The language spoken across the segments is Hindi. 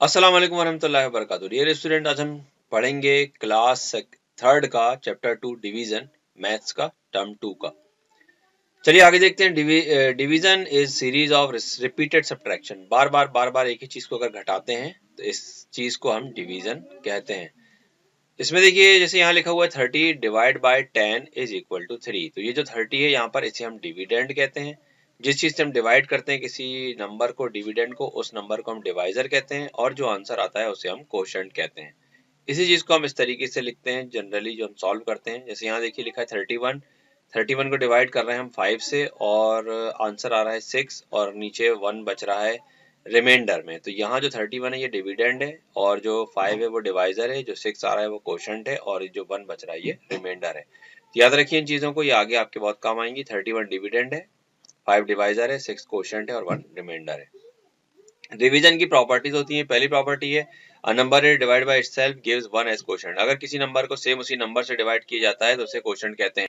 अस्सलाम वालेकुम वरहमतुल्लाहि वबरकातुहू। डियर स्टूडेंट, आज हम पढ़ेंगे क्लास थर्ड का चैप्टर 2 डिवीजन मैथ्स का टर्म 2 का। चलिए आगे देखते हैं। Division is series of repeated subtraction. बार बार एक ही चीज को अगर घटाते हैं तो इस चीज को हम डिवीजन कहते हैं। इसमें देखिए जैसे यहाँ लिखा हुआ है 30 divide by 10 is equal to 3। तो ये जो 30 है यहाँ पर इसे हम डिविडेंड कहते हैं। जिस चीज से हम डिवाइड करते हैं किसी नंबर को, डिविडेंड को, उस नंबर को हम डिवाइजर कहते हैं और जो आंसर आता है उसे हम कोशेंट कहते हैं। इसी चीज को हम इस तरीके से लिखते हैं जनरली जो हम सॉल्व करते हैं। जैसे यहाँ देखिए लिखा है 31 को डिवाइड कर रहे हैं हम 5 से और आंसर आ रहा है 6 और नीचे 1 बच रहा है रिमाइंडर में। तो यहाँ जो 31 है ये डिविडेंड है और जो 5 है वो डिवाइजर है, जो 6 आ रहा है वो कोशेंट है और जो 1 बच रहा है ये रिमाइंडर है। तो याद रखिए इन चीजों को, ये आगे आपके बहुत काम आएंगी। 31 डिविडेंड है, 5 डिवाइजर है, 6 कोशेंट है और 1 रिमाइंडर है। डिवीजन की प्रॉपर्टीज होती है। पहली प्रॉपर्टी है a number is divide by itself gives 1 as quotient. अगर किसी नंबर को सेम उसी नंबर से डिवाइड किया जाता है तो उसे कोशेंट कहते हैं।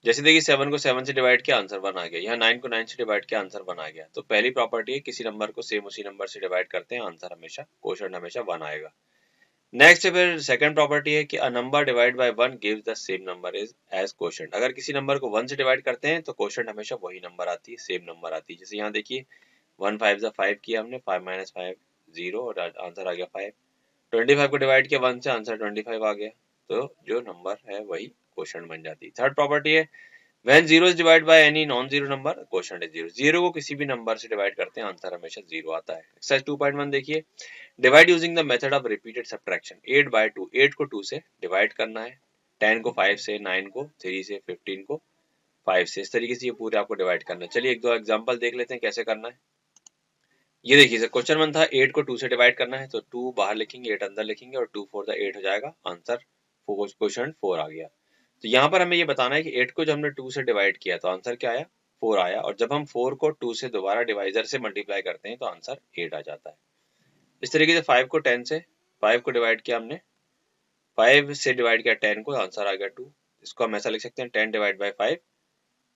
जैसे देखिए 7 को 7 से डिवाइड किया आंसर 1 आ गया, यहाँ 9 को 9 से डिवाइड किया आंसर 1 आ गया। तो पहली प्रॉपर्टी है किसी नंबर को सेम उसी नंबर से डिवाइड करते हैं, आंसर हमेशा कोशेंट हमेशा 1 आएगा। नेक्स्ट है फिर सेकंड प्रॉपर्टी है कि a number divide by 1 gives the same number is as quotient. अगर किसी नंबर को 1 से डिवाइड करते हैं तो कोशेंट हमेशा वही नंबर आती है, सेम नंबर आती है। जैसे यहाँ देखिए 1 5 जा 5 किया हमने, 5 माइनस 5 0 और आंसर आ गया 5। 25 को डिवाइड किया 1 से, आंसर 25 आ गया। तो जो नंबर है वही क्वोशंट बन जाती है। थर्ड प्रॉपर्टी है when 0 is divide by any non zero number quotient is 0। 0 को किसी भी नंबर से डिवाइड करते हैं आंसर हमेशा 0 आता है। एक्सरसाइज 2.1 देखिए, divide using the method of repeated subtraction. 8 by 2, 8 को 2 से डिवाइड करना है, 10 को 5 से, 9 को 3 से, 15 को 5 से। इस तरीके से ये पूरे आपको डिवाइड करना है। चलिए एक दो एग्जांपल देख लेते हैं कैसे करना है। ये देखिए सर, क्वेश्चन 1 था 8 को 2 से डिवाइड करना है, तो 2 बाहर लिखेंगे, 8 अंदर लिखेंगे और 2 4 8 हो जाएगा, आंसर क्वेश्चन 4 आ गया। तो यहाँ पर हमें ये बताना है कि 8 को जब हमने 2 से डिवाइड किया तो आंसर क्या आया, 4 आया। और जब हम 4 को 2 से दोबारा डिवाइजर से मल्टीप्लाई करते हैं तो आंसर 8 आ जाता है। इस तरीके से 5 को 10 से, 5 को डिवाइड किया हमने, 5 से डिवाइड किया 10 को, आंसर आ गया 2। इसको हम ऐसा लिख सकते हैं 10 डिवाइड बाई 5,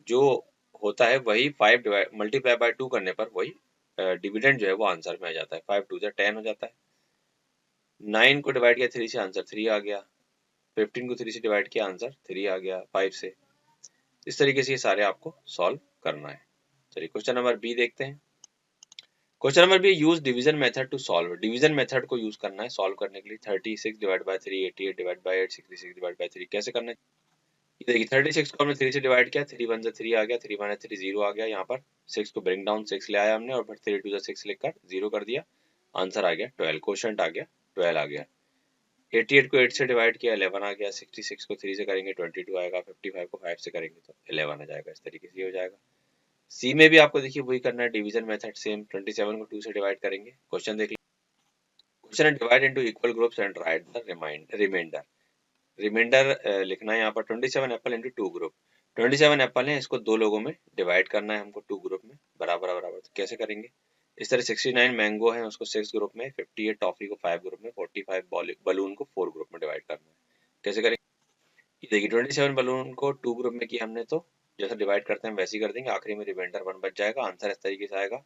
जो होता है वही 5 डिवाइड मल्टीप्लाई बाय 2 करने पर वही डिविडेंड जो है वो आंसर में आ जाता है। 5 2 10 हो जाता है। 9 को डिवाइड किया 3 से, आंसर 3 आ गया। 15 को 3 से डिवाइड किया, आंसर 3 आ गया 5 से। इस तरीके से ये सारे आपको सॉल्व करना है। चलिए क्वेश्चन नंबर बी देखते हैं। Question number B, use division method to solve. Division method को यूज करना है सॉल्व करने के लिए। 36 divide by 3, 88 divide by 8, 66 divide by 3 कैसे करना है। ये देखिए 36 को हमने 3 से डिवाइड किया, 3 1 जा 3 आ गया, 3 माइनस 3 0 आ गया। यहाँ पर 6 को ब्रिंग डाउन 6 ले आया हमने और फिर 3 2 जा 6 लिखकर 0 कर दिया, आंसर आ गया 12, क्वोशंट आ गया 12 आ गया। 88 को 8 से डिवाइड किया, 11 आ गया। 66 को 3 से करेंगे 22 आएगा। 55 को 5 से करेंगे तो 11 आ जाएगा। इस तरीके से ये हो जाएगा। सी में भी आपको देखिए वही करना है, डिवीजन मेथड सेम। 27 को 2 से डिवाइड करेंगे। क्वेश्चन देख लीजिए, क्वेश्चन है divide into equal groups and write the remainder. Remainder लिखना है यहाँ पर 27 एप्पल इंटू 2 ग्रुप। 27 एप्पल है, इसको दो लोगों में डिवाइड करना है हमको 2 ग्रुप में, बराबर बराबर। तो कैसे करेंगे, इस तरह 69 मैंगो है उसको 6 ग्रुप में, 58 टॉफी को 5 ग्रुप में, 45 बलून को 4 ग्रुप में डिवाइड करना है। कैसे करेंगे, ये देखिए 27 बलून को 2 ग्रुप में किया हमने, तो जैसा डिवाइड करते हैं वैसे ही कर देंगे। आखिरी में रिमाइंडर 1 बच जाएगा, आंसर इस तरीके से आएगा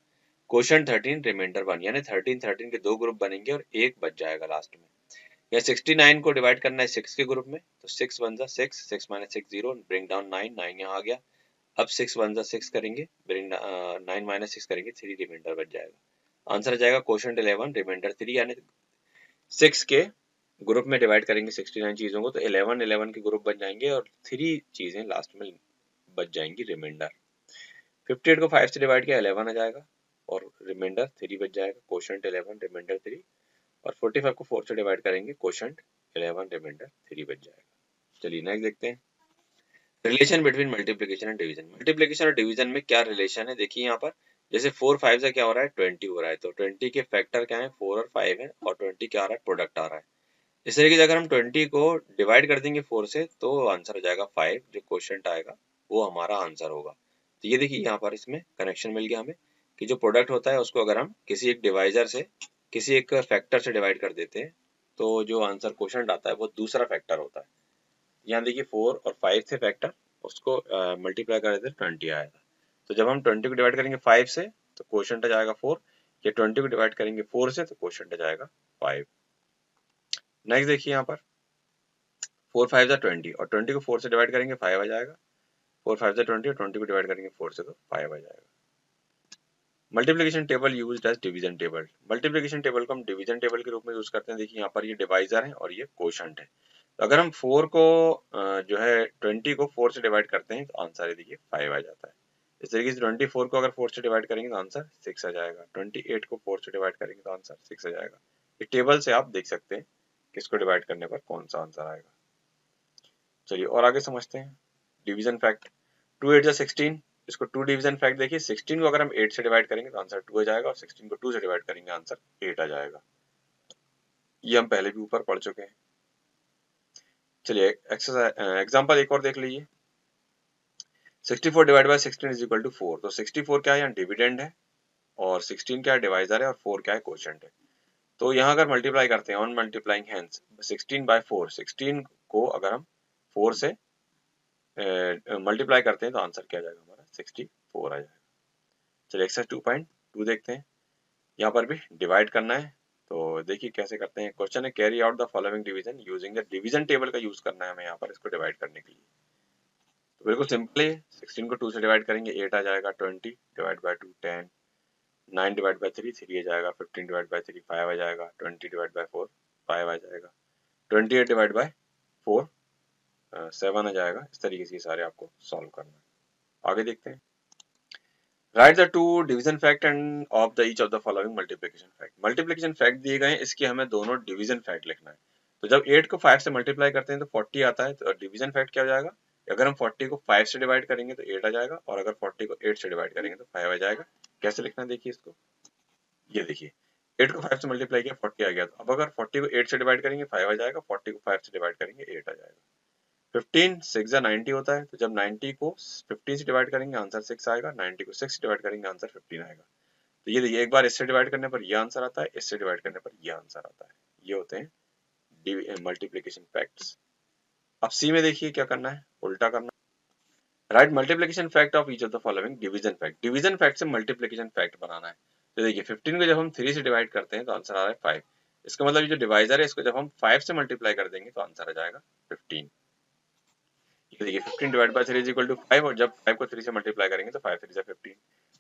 क्वेश्चन 13 रिमाइंडर 1, यानी 13 के 2 ग्रुप बनेंगे और 1 बच जाएगा लास्ट में। या 69 को डिवाइड करना है 6 के ग्रुप में, तो 6 1 जा 6, 6 माइनस 6 0, ब्रिंग डाउन 9, 9 यहाँ आ गया। अब 6 1 जा 6 करेंगे, ब्रिंग 9 माइनस 6 करेंगे, 3 रिमाइंडर बच जाएगा, आंसर आ जाएगा क्वेश्चन 11 रिमाइंडर 3। यानी 6 के ग्रुप में डिवाइड करेंगे 69 चीजों को तो 11 11 के ग्रुप बन जाएंगे और 3 चीजें लास्ट में बच जाएंगी रिमाइंडर। 58 को 5 से डिवाइड किया 11 आ जाएगा और रिमाइंडर 3 बच जाएगा, क्वोशंट 11 रिमाइंडर 3। और 45 को 4 से डिवाइड करेंगे, क्वोशंट 11 रिमाइंडर 3 बच जाएगा। चलिए नेक्स्ट देखते हैं, relation between multiplication and division. Multiplication और डिवीजन में क्या रिलेशन है, देखिए यहाँ पर जैसे 4 5 से क्या हो रहा है 20 हो रहा है, तो 20 के फैक्टर क्या है 4 और 5 है और 20 क्या आ रहा है प्रोडक्ट आ रहा है। इस तरीके से अगर हम 20 को डिवाइड कर देंगे 4 से तो आंसर हो जाएगा 5, जो क्वोशंट आएगा वो हमारा आंसर होगा। तो ये देखिए यहाँ पर इसमें कनेक्शन मिल गया हमें कि जो प्रोडक्ट होता है उसको अगर हम किसी एक डिवाइजर से, किसी एक फैक्टर से डिवाइड कर देते हैं तो जो आंसर क्वोशंट आता है वो दूसरा फैक्टर होता है। यहाँ देखिए 4 और 5 थे फैक्टर, उसको मल्टीप्लाई कर देते 20 आया था। तो जब हम 20 को डिवाइड करेंगे 5 से तो क्वोशंट आ जाएगा 4, ये 20 को डिवाइड करेंगे 4 से तो क्वोशंट आ जाएगा 5। नेक्स्ट देखिए यहाँ पर 4 5 20 और 20 को 4 से डिवाइड करेंगे 5 आ जाएगा। 4 5 20 और 20 को डिवाइड करेंगे 4 से तो 5 आ जाएगा। Multiplication table used as division table. Multiplication table को हम डिवीजन टेबल के रूप में यूज करते हैं। देखिए यहाँ पर ये डिवाइजर है और ये क्वोशंट है। तो अगर हम 4 को जो है 20 को 4 से डिवाइड करते हैं तो आंसर देखिए 5 आ जाता है। इस तरीके से 24 को अगर 4 से डिवाइड करेंगे तो आंसर 6 आ जाएगा। 28 को 4 से डिवाइड करेंगे तो आंसर 6 आ जाएगा। इस टेबल से आप देख सकते हैं किसको डिवाइड करने पर कौन सा आंसर आएगा। चलिए और आगे समझते हैं डिवीजन फैक्ट। 2 8 16, इसको 2 डिवीजन फैक्ट देखिए। 16 को अगर हम 8 से डिवाइड करेंगे तो आंसर 2 आ जाएगा और 16 को 2 से डिवाइड करेंगे आंसर 8 आ जाएगा। ये हम पहले भी ऊपर पढ़ चुके हैं। चलिए एक्सरसाइज एग्जांपल एक और देख लीजिए। 64 divide by 16 is equal to 4। तो 64 क्या है, यहाँ डिविडेंड है और 16 क्या है, डिवाइजर है और 4 क्या है, क्वोशंट है। तो यहाँ अगर मल्टीप्लाई करते हैं ऑन मल्टीप्लाइंग हैंस 16 बाय 4, 16 को अगर हम 4 से मल्टीप्लाई करते हैं तो आंसर क्या आ जाएगा हमारा 64 आ जाएगा। चलिए एक्सरसाइज 2.2 देखते हैं। यहाँ पर भी डिवाइड करना है। तो देखिए कैसे करते हैं। क्वेश्चन है carry out the following division using the division table का यूज करना है हमें यहाँ पर इसको डिवाइड करने के लिए। तो बिल्कुल सिंपल है। 16 को 2 से डिवाइड करेंगे 8 आ जाएगा। 20 डिवाइड बाय 2 10, 9 डिवाइड बाय 3 3 आ जाएगा। 15 डिवाइड बाय 3 5 आ जाएगा। 20 डिवाइड बाय 4 5 आ जाएगा। 28 डिवाइड बाय 4 7 आ जाएगा। इस तरीके से सारे आपको सॉल्व करना है। आगे देखते हैं। Right the two division fact end of the each of the following multiplication fact. Multiplication fact दिए गए हैं, इसके हमें दोनों डिवीजन फैक्ट लिखना है। तो जब 8 को 5 से मल्टीप्लाई करते हैं तो 40 आता है। तो डिवीजन फैक्ट क्या हो जाएगा, अगर हम 40 को 5 से डिवाइड करेंगे तो 8 आ जाएगा और अगर 40 को 8 से डिवाइड करेंगे तो 5 आ जाएगा। कैसे लिखना है देखिए इसको। ये देखिए 8 को 5 से मल्टीप्लाई किया 40 आ गया। तो अब अगर 40 को 8 से डिवाइड करेंगे 5 आ जाएगा। 40 को 5 से डिवाइड करेंगे 8 आ जाएगा। 15 6 या 90 होता है। तो जब 90 को 15 से डिवाइड करेंगे आंसर 6 आएगा। 90 को 6 से डिवाइड करेंगे आंसर 15 आएगा। तो ये देखिए एक बार इससे डिवाइड करने पर ये आंसर आता है, इससे डिवाइड करने पर ये आंसर आता है। ये होते हैं मल्टीप्लिकेशन फैक्ट्स। अब सी में देखिए क्या करना है, उल्टा करना। Right multiplication fact of each of the following division fact. Division fact से मल्टीप्लिकेशन फैक्ट बनाना है। तो देखिए 15 को जब हम 3 से डिवाइड करते हैं तो आंसर आ रहा है 5। इसका मतलब ये जो डिवाइजर है इसको जब हम 5 से मल्टीप्लाई कर देंगे तो आंसर आ जाएगा 15। ये देखिए 15 divide by 3 is equal to 5 और जब 5 को 3 से मल्टीप्लाई करेंगे तो 5 3 जा 15।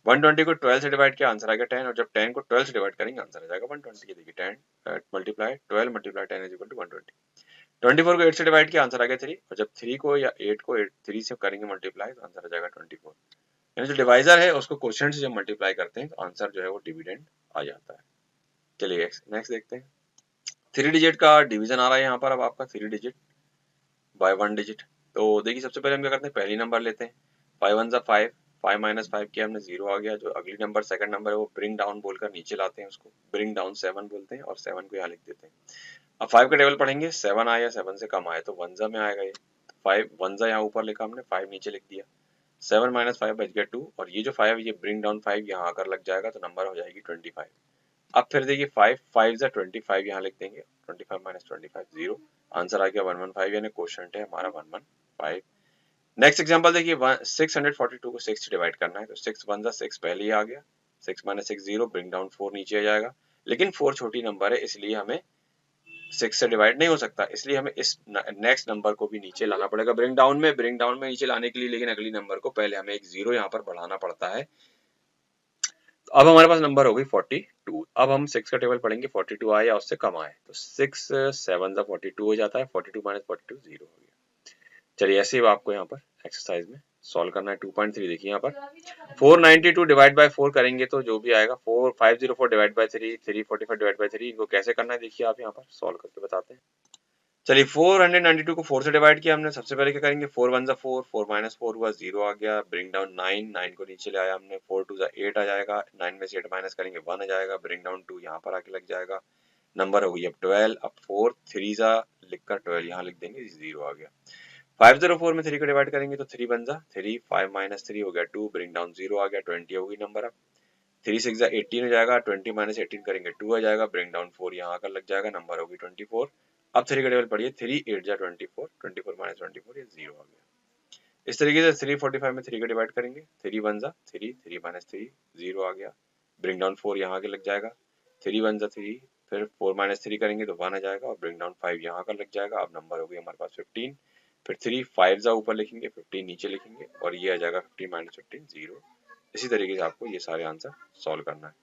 120 को 12 से डिवाइड किया आंसर आ गया 10 और जब 10 को 12 से डिवाइड करेंगे आंसर आ जाएगा 120। ये देखिए 10 multiply 12 multiply 10 is equal to 120। 24 को 8 से डिवाइड किया आंसर आ गया 3 और जब 3 को या 8 को 3 से करेंगे मल्टीप्लाई तो आंसर आ जाएगा 24। यानी जो डिवाइजर है उसको क्वोशंट से जब मल्टीप्लाई करते हैं तो आंसर जो है वो डिविडेंड आ जाता है। चलिए नेक्स्ट देखते हैं। 3 डिजिट का डिवीजन आ रहा है यहाँ पर। अब आपका 3 डिजिट बाय 1 डिजिट। तो देखिए सबसे पहले हम क्या करते हैं, पहली नंबर लेते हैं। 5 1 जा 5, 5 माइनस 5 किया हमने 0 आ गया। जो अगली नंबर सेकंड नंबर है वो ब्रिंग डाउन बोलकर नीचे लाते हैं, उसको ब्रिंग डाउन 7 बोलते हैं और 7 को यहाँ लिख देते हैं। अब 5 का टेबल पढ़ेंगे, 7 आया 7 से कम आए तो 1 जा में आएगा ये। 5 1 जा यहाँ ऊपर लिखा हमने, 5 नीचे लिख दिया। 7 माइनस 5 बच गया 2 और ये जो 5 ये ब्रिंग डाउन 5 यहाँ आकर लग जाएगा तो नंबर हो जाएगी 25। अब फिर देखिए 5 5 जा 25 यहाँ लिख देंगे। 25 माइनस 25 0, आंसर आ गया 115 यानी क्वोशंट है हमारा 115। नेक्स्ट एग्जांपल देखिए 642 को 6 से डिवाइड करना है। तो 6 1 जा 6 पहले ही आ गया। 6 माइनस 6 0, ब्रिंग डाउन 4 नीचे आ जाएगा। लेकिन 4 छोटी नंबर है इसलिए हमें 6 से डिवाइड नहीं हो सकता, इसलिए हमें इस नेक्स्ट नंबर को भी नीचे लाना पड़ेगा ब्रिंग डाउन में नीचे लाने के लिए। लेकिन अगली नंबर को पहले हमें एक 0 यहाँ पर बढ़ाना पड़ता है। तो अब हमारे पास नंबर हो गई 42। अब हम 6 का टेबल पढ़ेंगे, 42 आए या उससे कम आए तो 6 7 जा 42 हो जाता है। 42 माइनस 42 0 हो गया। चलिए ऐसे ही आपको यहाँ पर एक्सरसाइज में सॉल्व करना है। 2.3 देखिए यहाँ पर 492 डिवाइड बाय 4 करेंगे तो जो भी आएगा 4504 डिवाइड बाय 3 345 डिवाइड बाय 3। इनको कैसे करना है देखिए आप यहाँ पर सॉल्व करके बताते हैं। चलिए 492 को 4 से डिवाइड किया हमने। सबसे पहले क्या करेंगे, 4 1 जा 4, 4 माइनस 4 हुआ 0 आ गया। ब्रिंग डाउन 9, 9 को नीचे ले आया हमने। 4 2 जा 8 आ जाएगा। 9 में से 8 माइनस करेंगे 1 आ जाएगा। ब्रिंग डाउन 2 यहाँ पर आके लग जाएगा। नंबर हो गई अब 12। अब 4 3 जा लिखकर 12 यहाँ लिख देंगे, 0 आ गया। 504 में 3 को डिवाइड करेंगे तो 3 बन जा 3, 5 माइनस 3 हो गया 2, ब्रिंग डाउन 0 आ गया। 20 होगी नंबर। अब 3 6 जा 18 हो जाएगा। 20 माइनस 18 करेंगे 2 आ जाएगा। ब्रिंग डाउन 4 यहाँ आकर लग जाएगा। नंबर होगी 24। अब 3 का टेबल पढ़िए, 3 8 जा 24, 24 माइनस 24 ये 0 आ गया। इस तरीके से 345 में 3 को डिवाइड करेंगे। 3 1 जा 3, 3 माइनस 3 0 आ गया। ब्रिंग डाउन 4 यहाँ आगे लग जाएगा, 3 1 जा 3, फिर 4 माइनस 3 करेंगे तो 1 आ जाएगा और ब्रिंग डाउन 5 यहाँ का लग जाएगा। अब नंबर हो गई हमारे पास 15, फिर 3 5 जा ऊपर लिखेंगे, 15 नीचे लिखेंगे और ये आ जाएगा 15 माइनस 15 0। इसी तरीके से आपको ये सारे आंसर सॉल्व करना है।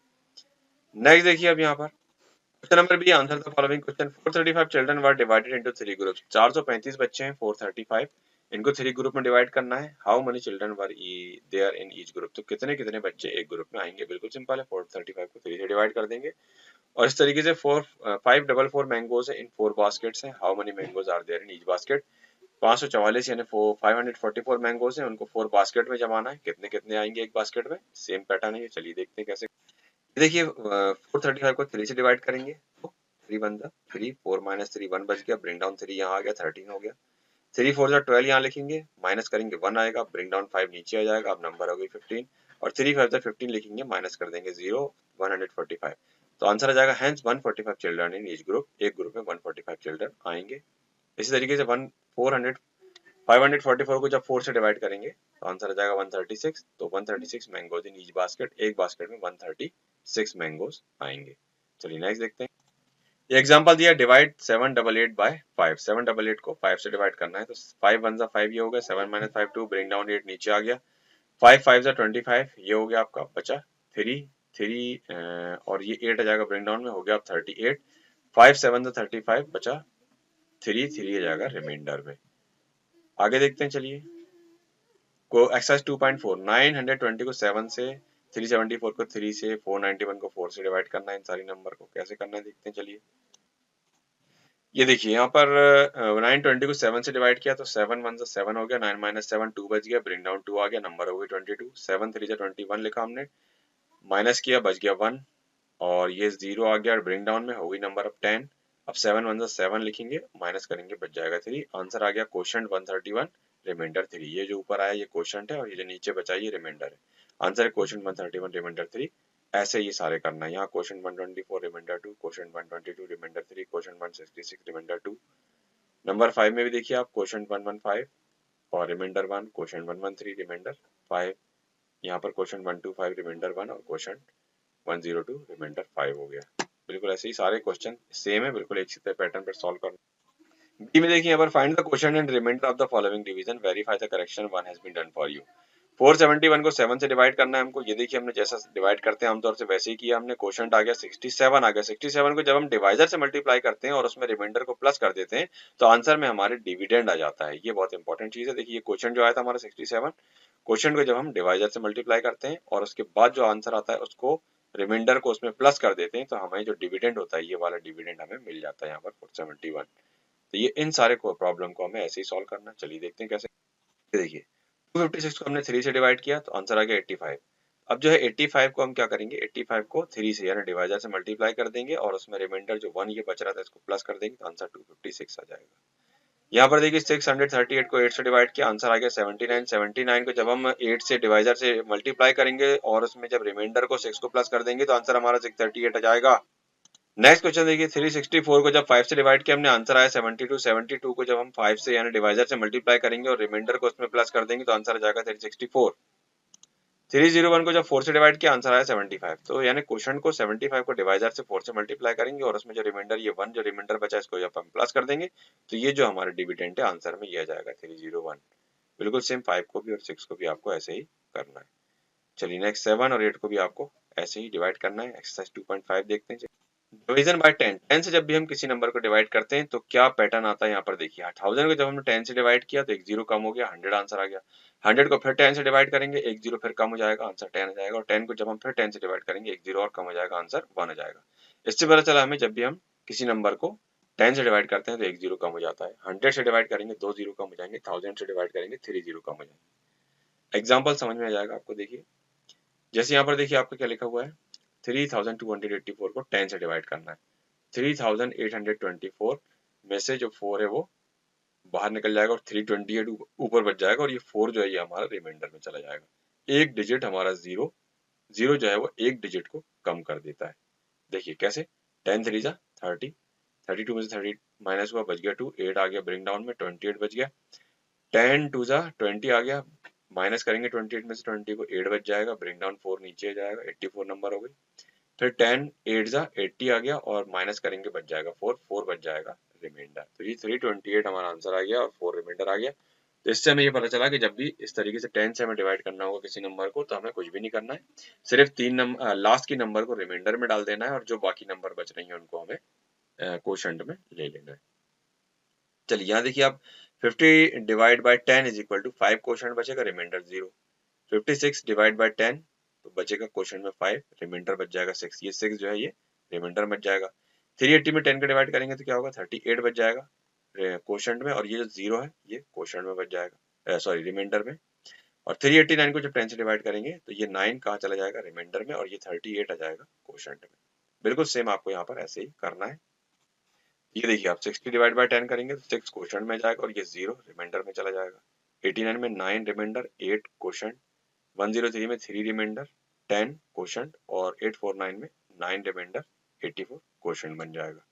नेक्स्ट देखिए अब यहाँ पर question number B, answer the following question. 435 children were divided into 3 groups. 435 बच्चे हैं, 435, इनको 3 ग्रुप में डिवाइड करना है। How many children were there in each group, तो कितने कितने बच्चे एक ग्रुप में आएंगे। बिल्कुल सिंपल है, 435 को 3 से डिवाइड कर देंगे और इस तरीके से 544 मैंगोज है इन 4 बास्केट्स हैं। How many mangoes are there in each basket. 544 यानी 544 मैंगोज हैं, उनको 4 बास्केट में जमाना है। कितने कितने आएंगे एक बास्केट में, सेम पैटर्न है। चलिए देखते हैं कैसे। देखिए 435 को 3 से डिवाइड करेंगे तो 3 1 जा 3, 4 माइनस 3 1 बच गया, ब्रिंग डाउन 3 यहाँ आ गया, 13 हो गया। 3 4 जा 12 यहाँ लिखेंगे, माइनस करेंगे 1 आएगा, ब्रिंग डाउन 5 नीचे आ जाएगा। अब नंबर हो गई 15 और 3 5 जा 15 लिखेंगे, माइनस कर देंगे 0, 145। तो आंसर आ जाएगा hence 145 children in each group. एक ग्रुप में 145 चिल्ड्रन आएंगे। इसी तरीके से 544 को जब 4 से डिवाइड करेंगे तो आंसर आ जाएगा 136। तो 136 मैंगोज इन ईच बास्केट, एक बास्केट में 136 मैंगोज आएंगे। चलिए नेक्स्ट देखते हैं। ये एग्जांपल दिया, डिवाइड 788 बाय 5। 788 को 5 से डिवाइड करना है तो 5 1 जा 5 ये हो गया, 7 माइनस 5 2, ब्रिंग डाउन 8 नीचे आ गया, 5 5 जा 25 ये हो गया आपका, बचा 3 3 और ये 8 आ जाएगा, ब्रिंग डाउन में हो गया 38, 5 7 जा 35 बचा 3 3 आ जाएगा रिमाइंडर में। आगे देखते हैं चलिए। को एक्सरसाइज 2.4, 920 को 7 से, 374 को 3 से, 491 को 4 से डिवाइड करना है। इन सारी नंबर को कैसे करना है देखते हैं चलिए। ये देखिए यहाँ पर 920 को 7 से डिवाइड किया तो 7 1 से 7 हो गया, 9 माइनस 7 2 बच गया, ब्रिंग डाउन 2 आ गया, नंबर हो गई 22, 7 3 से 21 लिखा हमने, माइनस किया बच गया 1 और ये 0 आ गया, ब्रिंग डाउन में हो गई नंबर अब 10। अब 7 1 से 7 लिखेंगे, माइनस करेंगे बच जाएगा 3। आंसर आ गया क्वोशंट 131, रिमाइंडर 3। ये जो ऊपर आया ये क्वोशंट है और ये जो नीचे बचा ये रिमाइंडर है। आंसर है क्वोशंट 131, रिमाइंडर 3। ऐसे ये सारे करना है। यहाँ quotient 124, remainder 2, quotient 122, remainder 3, quotient 166, remainder 2। Number 5 में भी देखिए आप क्वोशंट 115 और रिमाइंडर 1, क्वोशंट 113, रिमाइंडर 5। यहाँ पर क्वोशंट 125, रिमाइंडर 1 और क्वोशंट 102, रिमाइंडर 5 हो गया। बिल्कुल ऐसे ही सारे क्वेश्चन सेम है, बिल्कुल एक ही पैटर्न पर सॉल्व करना। बी में देखिए यहाँ पर find the question and remainder of the following division, verify the correction, one has been done for you. 471 को 7 से डिवाइड करना है हमको। ये देखिए हमने जैसा डिवाइड करते हैं आमतौर से वैसे ही किया हमने। क्वोशंट आ गया 67 आ गया। 67 को जब हम डिवाइजर से मल्टीप्लाई करते हैं और उसमें रिमाइंडर को प्लस कर देते हैं तो आंसर में हमारे डिविडेंड आ जाता है। ये बहुत इंपॉर्टेंट चीज है। देखिए ये क्वेश्चन जो आया था हमारा 67, क्वेश्चन को जब हम डिवाइजर से मल्टीप्लाई करते हैं और उसके बाद जो आंसर आता है उसको रिमाइंडर को उसमें प्लस कर देते हैं तो हमें जो डिविडेंड होता है ये वाला डिविडेंड हमें मिल जाता है यहाँ पर 471। तो ये इन सारे को प्रॉब्लम को हमें ऐसे ही सॉल्व करना। चलिए देखते हैं कैसे। देखिए 256 को हमने 3 से डिवाइड किया तो आंसर आ गया 85। अब जो है 85 को हम क्या करेंगे, 85 को 3 से यानी डिवाइजर से मल्टीप्लाई कर देंगे और उसमें रिमाइंडर जो 1 ये बच रहा था इसको प्लस कर देंगे तो आंसर 256 आ जाएगा। यहाँ पर देखिए 638 को 8 से डिवाइड किया, आंसर आ गया 79। 79 को जब हम 8 से डिवाइजर से मल्टीप्लाई करेंगे और उसमें जब रिमाइंडर को 6 को प्लस कर देंगे तो आंसर हमारा 638 आ जाएगा। नेक्स्ट क्वेश्चन देखिए 364 को जब 5 से डिवाइड किया हमने, आंसर आया 72। 72 को जब हम 5 से यानी डिवाइजर से मल्टीप्लाई करेंगे और रिमाइंडर को उसमें प्लस कर देंगे तो आंसर आ जाएगा 364। 301 को जब 4 से डिवाइड किया आंसर आया 75। तो यानी क्वेश्चन को 75 को डिवाइजर से 4 से मल्टीप्लाई करेंगे और उसमें जो रिमाइंडर ये 1 जो रिमाइंडर बचा इसको जब हम प्लस कर देंगे तो ये जो हमारा डिविडेंड है आंसर में ये आ जाएगा 301। बिल्कुल सेम 5 को भी और 6 को भी आपको ऐसे ही करना है। चलिए नेक्स्ट 7 और 8 को भी आपको ऐसे ही डिवाइड करना है। एक्सरसाइज 2.5 देखते हैं। डिवीजन बाय 10, 10 से जब भी हम किसी नंबर को डिवाइड करते हैं तो क्या पैटर्न आता है यहाँ पर देखिए। 1000 को जब हमने 10 से डिवाइड किया तो एक जीरो कम हो गया, 100 आंसर आ गया। 100 को फिर 10 से डिवाइड करेंगे, एक जीरो फिर कम हो जाएगा, आंसर 10 आ जाएगा। और 10 को जब हम फिर 10 से डिवाइड करेंगे एक जीरो और कम हो जाएगा, आंसर 1 आ जाएगा। इससे पता चला हमें जब भी हम किसी नंबर को 10 से डिवाइड करते हैं तो एक जीरो कम हो जाता है। 100 से डिवाइड करेंगे 2 जीरो कम हो जाएंगे, 1000 से डिवाइड करेंगे 3 जीरो कम हो जाएंगे। एग्जाम्पल समझ में आ जाएगा आपको। देखिए जैसे यहाँ पर देखिए आपको क्या लिखा हुआ है, 3284 को 10 से डिवाइड करना है। 3824 में से जो 4 है वो बाहर निकल जाएगा और 328 ऊपर बच जाएगा और ये 4 जो है ये हमारा रिमाइंडर में चला जाएगा। एक डिजिट हमारा जीरो जो है वो एक डिजिट को कम कर देता है। देखिए कैसे, 10 3 जा 30, 32 में से 30 माइनस हुआ बच गया 2, 8 आ गया ब्रिंग डाउन में, 28 बच गया। 10 2 जा 20 आ गया, माइनस करेंगे 28 में से 20 को 8 बच जाएगा, ब्रिंग डाउन 4 नीचे जाएगा, 84 नंबर हो गई। फिर 10 8 जा 80 आ गया और माइनस करेंगे बच जाएगा 4, 4 बच जाएगा रिमाइंडर। तो ये 328 हमारा आंसर आ गया और 4 रिमाइंडर आ गया। तो इससे हमें ये पता चला कि जब भी इस तरीके से 10 से हमें डिवाइड करना होगा किसी नंबर को तो हमें कुछ भी नहीं करना है, सिर्फ तीन नंबर लास्ट की नंबर को रिमाइंडर में डाल देना है और जो बाकी नंबर बच रही हैं उनको हमें कोशंट में ले लेना है। चलिए यहाँ देखिए आप 50 divide by 10 is equal to 5 quotient बचेगा, रिमाइंडर 0। 56 डिवाइड बाय 10 तो बचेगा क्वेश्चन में 5, रिमाइंडर बच जाएगा 6। ये 6 जो है ये रिमाइंडर बच जाएगा। 380 में 10 का डिवाइड करेंगे तो क्या होगा 38 बच जाएगा क्वेश्चन में, और ये जो 0 है ये क्वेश्चन में बच जाएगा, सॉरी रिमाइंडर में। और 389 को जब 10 से डिवाइड करेंगे तो ये 9 कहाँ चला जाएगा रिमाइंडर में, और ये 38 आ जाएगा क्वेश्चन में। बिल्कुल सेम आपको यहाँ पर ऐसे ही करना है। ये देखिए आप 60 डिवाइड बाय 10 करेंगे तो 6 क्वेश्चन में जाएगा और ये 0 रिमाइंडर में चला जाएगा। 89 में 9 रिमाइंडर, 8 क्वेश्चन, 103 में 3 रिमाइंडर, 10 क्वेश्चन, और 849 में 9 रिमाइंडर, 84 क्वेश्चन बन जाएगा।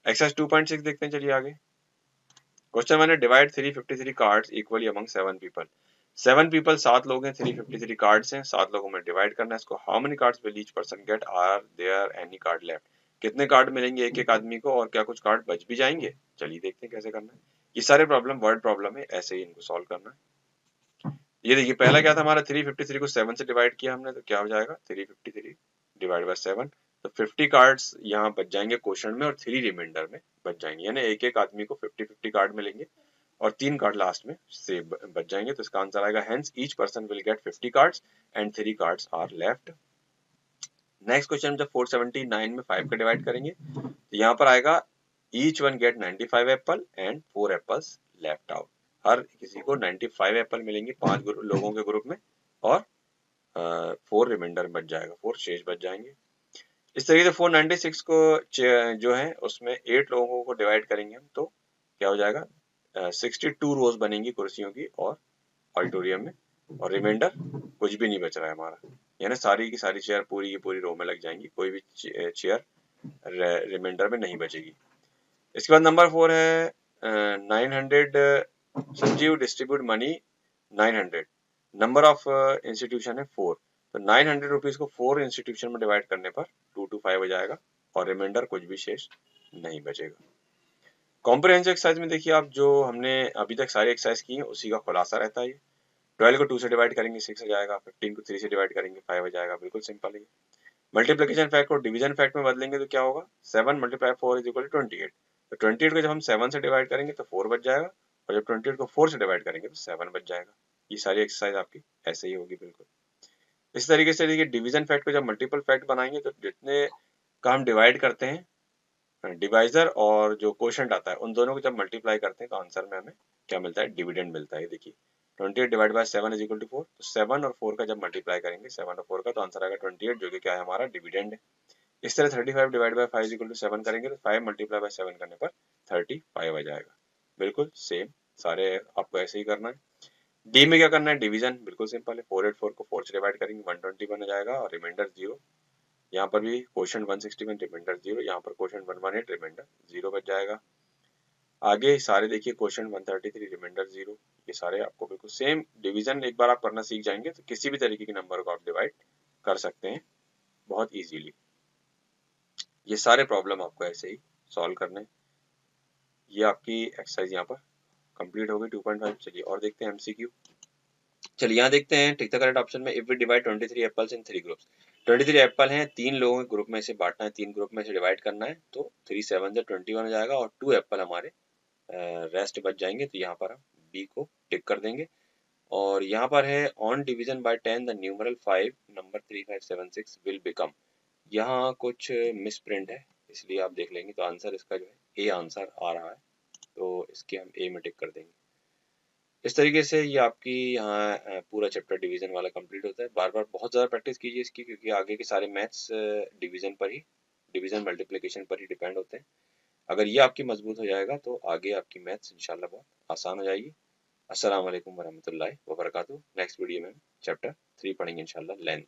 एक्सरसाइज 2.6 देखते हैं, चलिए आगे। क्वेश्चन 1 है divide 353 cards equally among 7 people. 7 people 7 लोग हैं, 353 कार्ड्स हैं, 7 लोगों में डिवाइड करना है इसको। How many cards will each person get, are there any card left. कितने कार्ड मिलेंगे एक एक आदमी को और क्या कुछ कार्ड बच भी जाएंगे। चलिए देखते हैं कैसे करना है। ये सारे प्रॉब्लम वर्ड प्रॉब्लम है, ऐसे ही इनको सॉल्व करना है। ये देखिए पहला क्या था हमारा 353 को 7 से डिवाइड किया हमने तो क्या हो जाएगा 353 डिवाइड बाय 7। तो 50 कार्ड्स यहाँ बच जाएंगे क्वेश्चन में और 3 रिमाइंडर में बच जाएंगे, यानी एक एक आदमी को 50-50 कार्ड मिलेंगे और 3 कार्ड लास्ट में से बच जाएंगे। तो इसका आंसर आएगा hence each person will get 50 cards and 3 cards are left. Next question जब 479 में 5 का डिवाइड करेंगे तो यहाँ पर आएगा each one get 95 apple and 4 apples left out. हर किसी को 95 एप्पल मिलेंगे 5 लोगों के ग्रुप में और 4 रिमाइंडर बच जाएगा, 4 शेष बच जाएंगे। इस तरीके से 496 को जो है उसमें 8 लोगों को डिवाइड करेंगे हम तो क्या हो जाएगा 62 रोज बनेंगी कुर्सियों की और ऑडिटोरियम में, और रिमाइंडर कुछ भी नहीं बच रहा है हमारा, यानी सारी की सारी चेयर पूरी की पूरी रो में लग जाएंगी, कोई भी चेयर रिमाइंडर में नहीं बचेगी। इसके बाद नंबर 4 है 900 Sanjeev distribute money 900, number of institution है 4। तो 900 रुपीज को 4 इंस्टीट्यूशन में डिवाइड करने पर 2 to 5 हो जाएगा और रिमाइंडर कुछ भी शेष नहीं बचेगा। कॉम्प्रिहेंसिव एक्सरसाइज में देखिए आप जो हमने अभी तक सारी एक्सरसाइज की है उसी का खुलासा रहता है। 12 को 2 से डिवाइड करेंगे 6 हो जाएगा, 15 को 3 से डिवाइड करेंगे 5 हो जाएगा, बिल्कुल सिंपल है। मल्टीप्लिकेशन फैक्ट को डिवीजन फैक्ट में बदलेंगे तो क्या होगा 7 मल्टीप्लाई 4 इज इक्वल टू 28। तो 28 को जब हम 7 से डिवाइड करेंगे तो 4 बच जाएगा और जब 28 को 4 से डिवाइड करेंगे तो 7 बच जाएगा। ये सारी एक्सरसाइज आपकी ऐसे ही होगी बिल्कुल इस तरीके से। देखिए डिवीजन फैक्ट को जब मल्टीपल फैक्ट बनाएंगे तो जितने का हम डिवाइड करते हैं डिवाइजर और जो क्वोशंट आता है उन दोनों को जब मल्टीप्लाई करते हैं तो आंसर में हमें क्या मिलता है डिविडेंड मिलता है। देखिए 28 divide by 7 is equal to 4। तो 7 और 4 का जब मल्टीप्लाई करेंगे 7 और 4 का तो आंसर आएगा 28 जो कि क्या है हमारा डिविडेंड है। इस तरह 35 divide by 5 is equal to 7 करेंगे तो 5 मल्टीप्लाई बाय 7 करने पर 35 आ जाएगा। बिल्कुल सेम सारे आपको ऐसे ही करना है। डी में क्या करना है डिवीजन बिल्कुल सिंपल है 484 को 4 से डिवाइड करेंगे 121 आ जाएगा और रिमाइंडर 0। यहाँ पर भी क्वोशंट 161 रिमाइंडर 0, यहाँ पर क्वोशंट 118 रिमाइंडर 0 बच जाएगा। आगे सारे देखिए क्वोशंट 133 रिमाइंडर 0, ये सारे आपको बिल्कुल सेम डिवीजन एक बार आप करना सीख जाएंगे तो किसी भी तरीके के नंबर को आप डिवाइड कर सकते हैं बहुत इजीली। ये सारे प्रॉब्लम आपको ऐसे ही सॉल्व करने हैं। ये आपकी एक्सरसाइज यहाँ पर कंप्लीट हो गई 2.5। चलिए और देखते हैं एमसीक्यू। चलिए यहाँ देखते हैं टिक द करेक्ट ऑप्शन में if we divide 23 apples in 3 groups. 23 apple हैं 3 लोगों के ग्रुप में से बांटना है, 3 ग्रुप में से डिवाइड करना है तो 3 7 से 21 हो जाएगा और 2 एप्पल हमारे रेस्ट बच जाएंगे। तो यहाँ पर हम बी को टिक कर देंगे। और यहाँ पर है on division bye 10 the numeral 5 number 3576 will become. यहाँ कुछ मिस प्रिंट है इसलिए आप देख लेंगे तो आंसर इसका जो है ए आंसर आ रहा है तो इसके हम ए में टिक कर देंगे। इस तरीके से ये आपकी यहाँ पूरा चैप्टर डिवीजन वाला कंप्लीट होता है। बार बार बहुत ज़्यादा प्रैक्टिस कीजिए इसकी क्योंकि आगे के सारे मैथ्स डिवीजन पर ही डिवीजन मल्टीप्लिकेशन पर ही डिपेंड होते हैं। अगर ये आपकी मजबूत हो जाएगा तो आगे आपकी मैथ्स इंशाल्लाह बहुत आसान हो जाएगी। अस्सलाम वालेकुम वरहमतुल्लाहि वबरकातुहू। नेक्स्ट वीडियो में चैप्टर 3 पढ़ेंगे इंशाल्लाह लेंथ।